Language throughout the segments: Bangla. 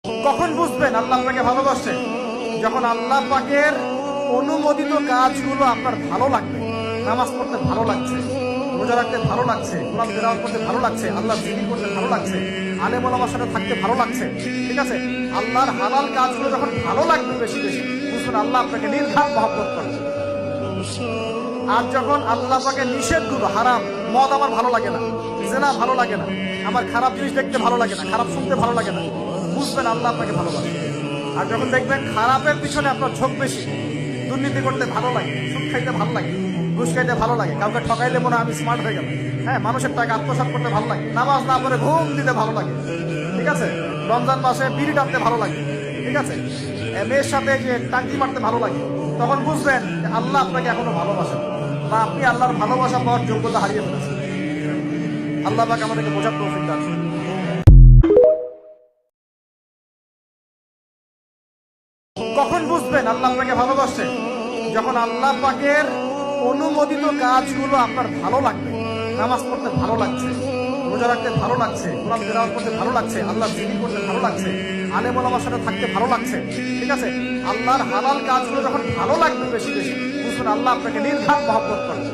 কখন বুঝবেন আল্লাহ আপনাকে ভালোবাসে? যখন আল্লাহ পাকের অনুমোদিত কাজগুলো আপনার ভালো লাগবে। নামাজ পড়তে ভালো লাগছে, রোজা রাখতে ভালো লাগছে, কোরআন তেলাওয়াত করতে ভালো লাগছে, আল্লাহ জিকির করতে ভালো লাগছে, আলেম ওলামার সাথে থাকতে ভালো লাগছে। ঠিক আছে, আল্লাহর হালাল কাজগুলো যখন ভালো লাগবে বেশি বেশি, বুঝবেন আল্লাহ আপনাকে নির্ঘাত মহব্বত করবে। আর যখন আল্লাহ পাকের নিষেধগুলো, হারাম, মদ আমার ভালো লাগে না, জেনা ভালো লাগে না, আমার খারাপ জিনিস দেখতে ভালো লাগে না, খারাপ শুনতে ভালো লাগে না, বুঝবেন আল্লাহ আপনাকে ভালোবাসে। আর যখন দেখবেন খারাপের পিছনে আপনার ঝোঁক বেশি, দুর্নীতি করতে ভালো লাগে, সুদ খাইতে ভালো লাগে, ঘুষ খাইতে ভালো লাগে, কাউকে ঠকাইলে মনে হয় আমি স্মার্ট হয়ে গেলাম, হ্যাঁ, মানুষের টাকা আত্মসাৎ করতে ভালো লাগে, নামাজ না পড়ে ঘুম দিতে ভালো লাগে, ঠিক আছে, রমজান মাসে বিড়ি টানতে ভালো লাগে, ঠিক আছে, মেয়ের সাথে যে টাঙ্কি মারতে ভালো লাগে, তখন বুঝবেন যে আল্লাহ আপনাকে এখনো ভালোবাসেন বা আপনি আল্লাহর ভালোবাসা পাওয়ার যোগ্যতা হারিয়ে ফেলেছেন। আল্লাহ পাক আমাদেরকে বোঝার তৌফিক দান করুন। কখন বুঝবেন আল্লাহ আপনাকে ভালোবাসে? যখন আল্লাহ পাকের অনুমোদিত কাজগুলো আপনার ভালো লাগবে। নামাজ পড়তে ভালো লাগছে, রোজা রাখতে ভালো লাগছে, কোরআন তেলাওয়াত করতে ভালো লাগছে, আল্লাহ জিকির করতে ভালো লাগছে, আলেম ওলামার সাথে থাকতে ভালো লাগছে। ঠিক আছে, আল্লাহর হালাল কাজগুলো যখন ভালো লাগবে বেশি বেশি, বুঝবেন আল্লাহ আপনাকে নির্ঘাত মহব্বত করবে।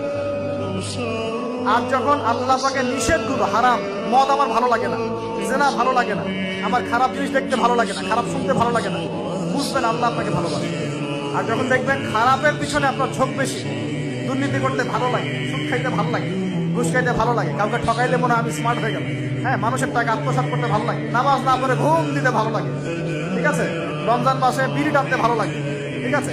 আর যখন আল্লাহ পাকের নিষেধগুলো, হারাম, মদ আমার ভালো লাগে না, জেনা ভালো লাগে না, আমার খারাপ জিনিস দেখতে ভালো লাগে না, খারাপ শুনতে ভালো লাগে না, বুঝবেন আল্লাহ আপনাকে ভালোবাসে। আর যখন দেখবেন খারাপের পিছনে আপনার ঝোঁক বেশি, দুর্নীতি করতে ভালো লাগে, সুদ খাইতে ভালো লাগে, ঘুষ খাইতে ভালো লাগে, কাউকে ঠকাইলে মনে হয় আমি স্মার্ট হয়ে গেলাম, হ্যাঁ, মানুষের টাকা আত্মসাৎ করতে ভালো লাগে, নামাজ না পড়ে ঘুম দিতে ভালো লাগে, ঠিক আছে, রমজান মাসে বিড়ি টানতে ভালো লাগে, ঠিক আছে,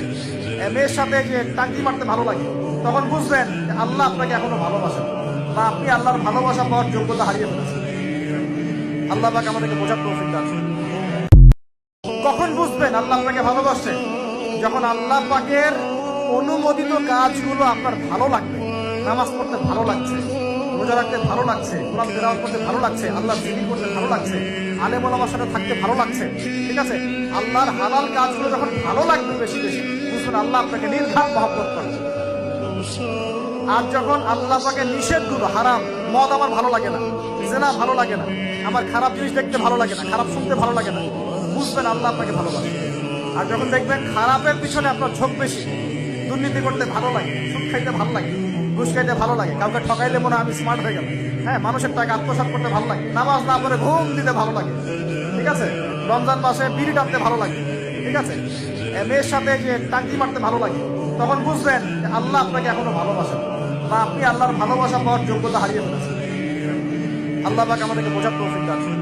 মেয়ের সাথে যে টাঙ্কি মারতে ভালো লাগে, তখন বুঝবেন যে আল্লাহ আপনাকে এখনো ভালোবাসেন বা আপনি আল্লাহর ভালোবাসা পাওয়ার যোগ্যতা হারিয়ে ফেলেছেন। আল্লাহ পাক আমাদেরকে বোঝার তৌফিক দান করুন। কখন বুঝবেন আল্লাহ আপনাকে ভালোবাসে? যখন আল্লাহ পাকের অনুমোদিত কাজগুলো আপনার ভালো লাগবে। নামাজ পড়তে ভালো লাগছে, রোজা রাখতে ভালো লাগছে, কোরআন তেলাওয়াত করতে ভালো লাগছে, আল্লাহ জিকির করতে ভালো লাগছে, আলেম ওলামার সাথে থাকতে ভালো লাগছে। ঠিক আছে, আল্লাহর হালাল কাজগুলো যখন ভালো লাগবে বেশি বেশি, বুঝবেন আল্লাহ আপনাকে নির্ঘাত মহব্বত করবে। আর যখন আল্লাহ পাকের নিষেধগুলো, হারাম, মদ আমার ভালো লাগে না, জেনা ভালো লাগে না, আমার খারাপ জিনিস দেখতে ভালো লাগে না, খারাপ শুনতে ভালো লাগে না, বুঝবেন আল্লাহ আপনাকে ভালোবাসে। আর যখন দেখবেন খারাপের পিছনে আপনার ঝোঁক বেশি, দুর্নীতি করতে ভালো লাগে, সুদ খাইতে ভালো লাগে, ঘুষ খাইতে ভালো লাগে, কাউকে ঠকাইলে মনে হয় আমি স্মার্ট হয়ে গেলাম, হ্যাঁ, মানুষের টাকা আত্মসাৎ করতে ভালো লাগে, নামাজ না পড়ে ঘুম দিতে ভালো লাগে, ঠিক আছে, রমজান মাসে বিড়ি টানতে ভালো লাগে, ঠিক আছে, মেয়ের সাথে যে টাঙ্কি মারতে ভালো লাগে, তখন বুঝবেন যে আল্লাহ আপনাকে এখনো ভালোবাসেন বা আপনি আল্লাহর ভালোবাসা পাওয়ার যোগ্যতা হারিয়ে ফেলেছেন। আল্লাহ পাক আমাদেরকে বোঝার তৌফিক দান করুন।